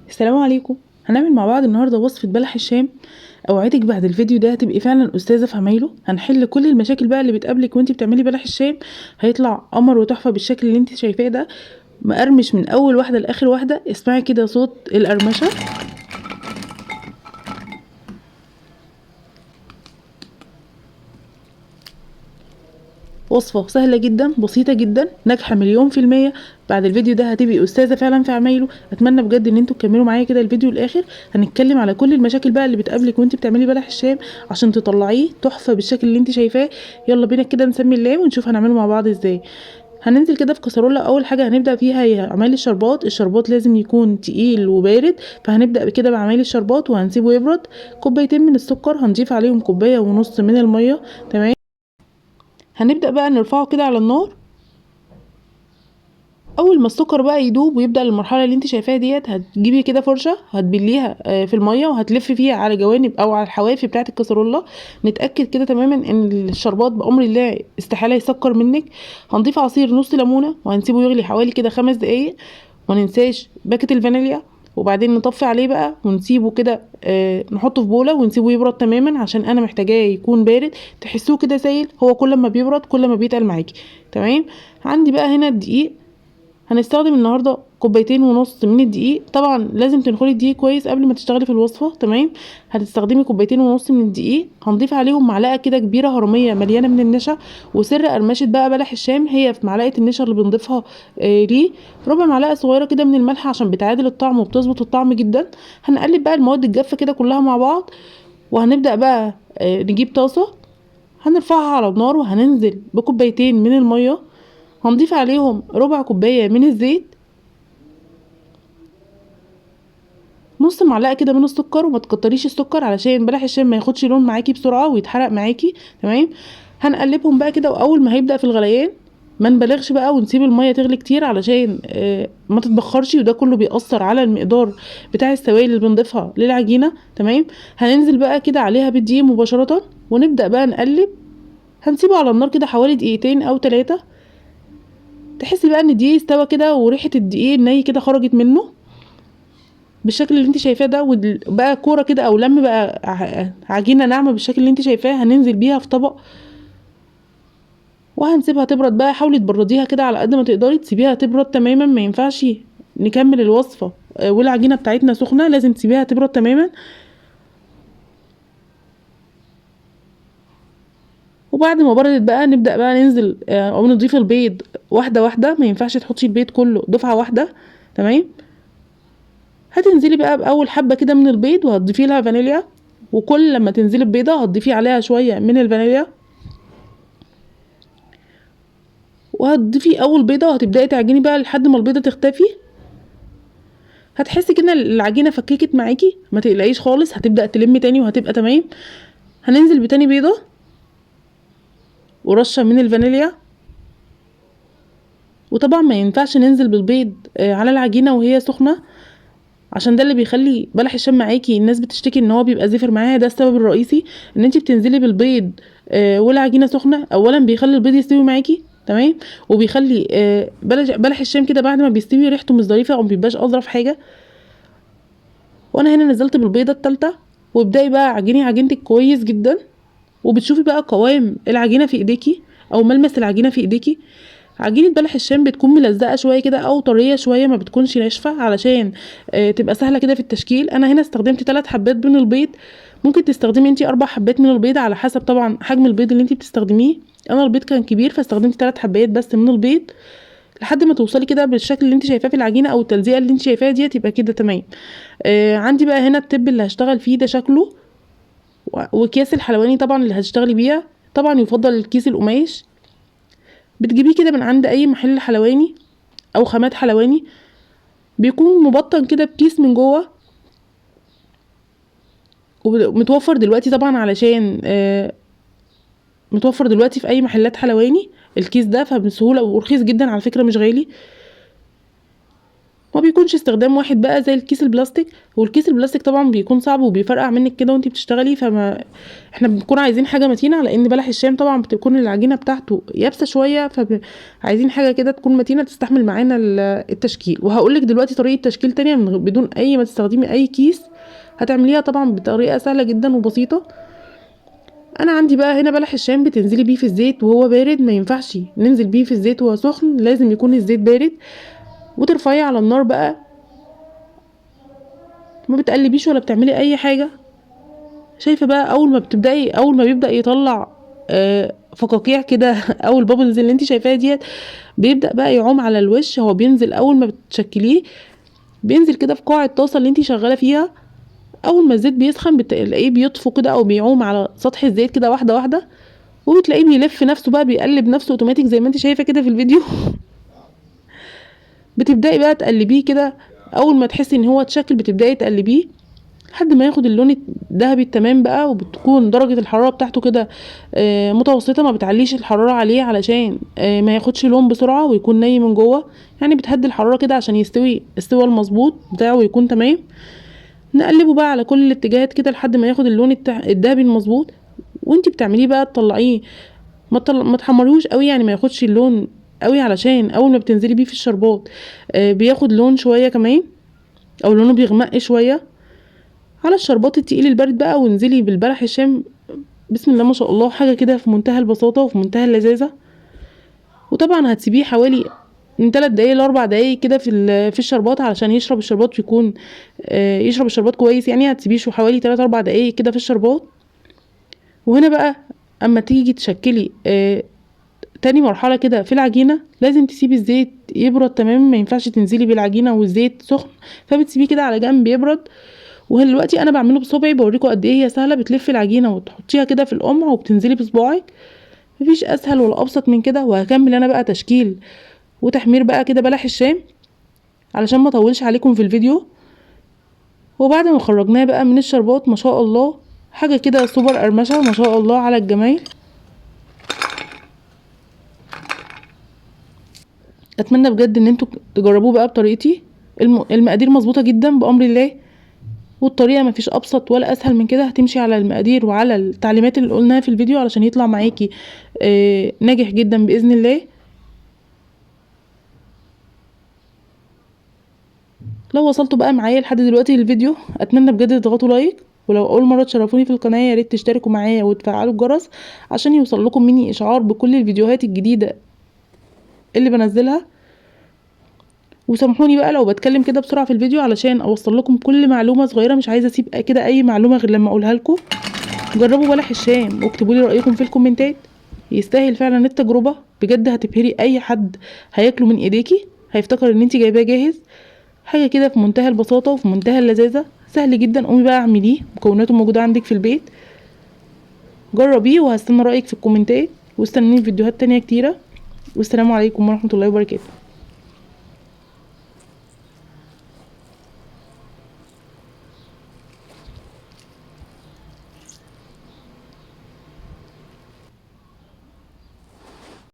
السلام عليكم. هنعمل مع بعض النهارده وصفة بلح الشام. اوعدك بعد الفيديو ده هتبقي فعلا استاذة في عمايله. هنحل كل المشاكل بقى اللي بتقابلك وانتي بتعملي بلح الشام. هيطلع قمر وتحفة بالشكل اللي انتي شايفاه ده، مقرمش من اول واحدة لاخر واحدة. اسمعي كده صوت القرمشة. وصفة سهلة جدا، بسيطة جدا، ناجحة 1000000%. بعد الفيديو ده هتبقي استاذة فعلا في عمايله. اتمنى بجد ان انتوا تكملوا معايا كده الفيديو الاخر. هنتكلم على كل المشاكل بقى اللي بتقابلك وانت بتعملي بلح الشام عشان تطلعيه تحفة بالشكل اللي انت شايفاه. يلا بينا كده نسمي الله ونشوف هنعمله مع بعض ازاي. هننزل كده في كسرولة. اول حاجة هنبدأ فيها هي عمايل الشربات. الشربات لازم يكون تقيل وبارد، فهنبدأ كده بعمايل الشربات وهنسيبه يبرد. كوبايتين من السكر، هنضيف عليهم كوباية ونص من المية. تمام. هنبدأ بقى نرفعه كده على النار. اول ما السكر بقى يدوب ويبدا المرحله اللي انت شايفاها ديت، هتجيبي كده فرشه هتبليها في الميه وهتلفي فيها على جوانب او على الحواف بتاعه الكسرولة. نتاكد كده تماما ان الشربات بامر الله استحاله يسكر منك. هنضيف عصير نص ليمونه وهنسيبه يغلي حوالي كده 5 دقايق. ومننساش باكت الفانيليا. وبعدين نطفي عليه بقى ونسيبه كده، نحطه في بوله ونسيبه يبرد تماما عشان انا محتاجاه يكون بارد. تحسوه كده سايل، هو كل ما بيبرد كل ما بيتقل معاكي. تمام. عندي بقى هنا الدقيق. هنستخدم النهارده كوبايتين ونص من الدقيق. طبعا لازم تنخلي الدقيق كويس قبل ما تشتغلي في الوصفه. تمام. هتستخدمي كوبايتين ونص من الدقيق. هنضيف عليهم معلقه كده كبيره هرميه مليانه من النشا. وسر قرمشه بقى بلح الشام هي في معلقه النشا اللي بنضيفها ليه. ربع معلقه صغيره كده من الملح عشان بتعادل الطعم وبتظبط الطعم جدا. هنقلب بقى المواد الجافه كده كلها مع بعض. وهنبدا بقى نجيب طاسه، هنرفعها على النار وهننزل بكوبايتين من الميه. هنضيف عليهم ربع كوباية من الزيت، نص معلقة كده من السكر. وما تكتريش السكر علشان بلح الشام ما ياخدش لون معاكي بسرعة ويتحرق معاكي. تمام. هنقلبهم بقى كده، واول ما هيبدأ في الغليان ما نبالغش بقى ونسيب المية تغلي كتير علشان ما تتبخرش، وده كله بيأثر على المقدار بتاع السوائل اللي بنضيفها للعجينة. تمام. هننزل بقى كده عليها بالدقيق مباشرة ونبدأ بقى نقلب. هنسيبه على النار كده حوالي دقيقتين او 3. تحسي بقى ان الدقيق استوى كده وريحة الدقيق الني كده خرجت منه بالشكل اللي انت شايفاه ده. بقى كوره كده او لم بقى عجينه ناعمه بالشكل اللي انت شايفاه. هننزل بيها في طبق وهنسيبها تبرد بقى. حاولي تبرديها كده على قد ما تقدري، تسيبيها تبرد تماما. ما ينفعش نكمل الوصفه والعجينه بتاعتنا سخنه، لازم تسيبيها تبرد تماما. وبعد ما بردت بقى نبدا بقى ننزل او نضيف البيض واحده واحده. ما ينفعش تحطي البيض كله دفعه واحده. تمام. هتنزلي بقى باول حبه كده من البيض وهتضيفي لها فانيليا. وكل لما تنزلي ببيضه هتضيفي عليها شويه من الفانيليا. وهتضيفي اول بيضه وهتبداي تعجني بقى لحد ما البيضه تختفي. هتحسي كده العجينه فككت معاكي، ما تقلقيش خالص، هتبدا تلم تاني وهتبقى تمام. هننزل بتاني بيضه ورشه من الفانيليا. وطبعا ما ينفعش ننزل بالبيض على العجينه وهي سخنه، عشان ده اللي بيخلي بلح الشام معاكي الناس بتشتكي ان هو بيبقى زفر معاها. ده السبب الرئيسي، ان انت بتنزلي بالبيض والعجينه سخنه. اولا بيخلي البيض يستوي معاكي. تمام. وبيخلي بلح الشام كده بعد ما بيستوي ريحته مش ظريفه او مبيبقاش اظرف حاجه. وانا هنا نزلت بالبيضه التالتة. وابداي بقى عجيني عجينتك كويس جدا. وبتشوفي بقى قوام العجينه في ايديكي او ملمس العجينه في ايديكي. عجينه بلح الشام بتكون ملزقه شويه كده او طريه شويه، ما بتكونش ناشفه علشان تبقى سهله كده في التشكيل. انا هنا استخدمت 3 حبات من البيض. ممكن تستخدمي انتي 4 حبات من البيض على حسب طبعا حجم البيض اللي انتي بتستخدميه. انا البيض كان كبير فاستخدمت 3 حبات بس من البيض لحد ما توصلي كده بالشكل اللي انت شايفاه في العجينه او التلزيقه اللي انت شايفاها دي تبقى كده تمام. عندي بقى هنا التب اللي هشتغل فيه ده شكله. واكياس الحلواني طبعا اللي هتشتغلي بيها. طبعا يفضل الكيس القماش. بتجيبيه كده من عند اي محل حلواني او خامات حلواني، بيكون مبطن كده بكيس من جوه. ومتوفر دلوقتي طبعا علشان متوفر دلوقتي في اي محلات حلواني الكيس ده، فبسهوله ورخيص جدا على فكره، مش غالي. ما بيكونش استخدام واحد بقى زي الكيس البلاستيك، والكيس البلاستيك طبعا بيكون صعب وبيفرقع منك كده وانتي بتشتغلي. فما احنا بنكون عايزين حاجه متينه، لان بلح الشام طبعا بتكون العجينه بتاعته يابسه شويه، فعايزين حاجه كده تكون متينه تستحمل معانا التشكيل. وهقولك دلوقتي طريقه تشكيل تانية بدون اي ما تستخدمي اي كيس، هتعمليها طبعا بطريقه سهله جدا وبسيطه. انا عندي بقى هنا بلح الشام بتنزلي بيه في الزيت وهو بارد، ما ينفعش ننزل بيه في الزيت وهو سخن، لازم يكون الزيت بارد. وترفعيه على النار بقى، ما بتقلبيش ولا بتعملي اي حاجه. شايفه بقى اول ما بيبدا يطلع فقاقيع كده او البابلز اللي انت شايفاها ديت، بيبدا بقى يعوم على الوش. هو بينزل اول ما بتشكليه، بينزل كده في قاع الطاسه اللي انت شغاله فيها. اول ما الزيت بيسخن بتلاقيه بيطفو كده او بيعوم على سطح الزيت كده واحده واحده، وبتلاقيه بيلف نفسه بقى، بيقلب نفسه اوتوماتيك زي ما انت شايفه كده في الفيديو. بتبداي بقى تقلبيه كده، اول ما تحسي ان هو اتشكل بتبداي تقلبيه لحد ما ياخد اللون الذهبي التمام بقى. وبتكون درجة الحرارة بتاعته كده متوسطة، ما بتعليش الحرارة عليه علشان ما ياخدش لون بسرعة ويكون ني من جوه. يعني بتهدي الحرارة كده عشان يستوي السوا المظبوط بتاعه ويكون تمام. نقلبه بقى على كل الاتجاهات كده لحد ما ياخد اللون الذهبي المظبوط. وانتي بتعمليه بقى تطلعيه، ما تحمريهوش قوي، يعني ما ياخدش اللون قوي، علشان اول ما بتنزلي بيه في الشربات بياخد لون شوية كمان، او لونه بيغمق شوية على الشربات التقيل البارد بقى. وانزلي بالبلح الشام، بسم الله ما شاء الله، حاجه كده في منتهى البساطه وفي منتهى اللذاذه. وطبعا هتسيبيه حوالي من 3 دقايق ل 4 دقايق كده في الشربات علشان يشرب الشربات، ويكون يشرب الشربات كويس. يعني هتسيبيه حوالي 3 4 دقايق كده في الشربات. وهنا بقى اما تيجي تشكلي تاني مرحله كده في العجينه، لازم تسيبي الزيت يبرد تماما، ما ينفعش تنزلي بالعجينه والزيت سخن، فبتسيبيه كده على جنب يبرد. ودلوقتي انا بعمله بصبعي، بوريكم قد ايه هي سهله. بتلفي العجينه وتحطيها كده في القمع وبتنزلي بصباعك، مفيش اسهل ولا ابسط من كده. وهكمل انا بقى تشكيل وتحمير بقى كده بلح الشام علشان ما اطولش عليكم في الفيديو. وبعد ما خرجناه بقى من الشربات، ما شاء الله حاجه كده سوبر قرمشه، ما شاء الله على الجمال. اتمنى بجد ان انتوا تجربوه بقى بطريقتي. المقادير مظبوطه جدا بامر الله، والطريقه مفيش ابسط ولا اسهل من كده. هتمشي على المقادير وعلى التعليمات اللي قلناها في الفيديو علشان يطلع معاكي ناجح جدا باذن الله. لو وصلتوا بقى معايا لحد دلوقتي للفيديو، اتمنى بجد تضغطوا لايك. ولو اول مره تشرفوني في القناه، يا ريت تشتركوا معايا وتفعلوا الجرس عشان يوصل لكم مني اشعار بكل الفيديوهات الجديده اللي بنزلها. وسامحوني بقى لو بتكلم كده بسرعه في الفيديو علشان اوصل لكم كل معلومه صغيره، مش عايزه اسيب كده اي معلومه غير لما اقولها لكم. جربوا بلح الشام واكتبوا لي رايكم في الكومنتات، يستاهل فعلا التجربه بجد. هتبهري اي حد هياكله من ايديكي، هيفتكر ان انت جايباه جاهز. حاجه كده في منتهى البساطه وفي منتهى اللذاذه، سهل جدا. قومي بقى اعمليه، مكوناته موجوده عندك في البيت. جربيه وهستنى رايك في الكومنتات، واستنوني في فيديوهات تانية كتيره. والسلام عليكم ورحمه الله وبركاته.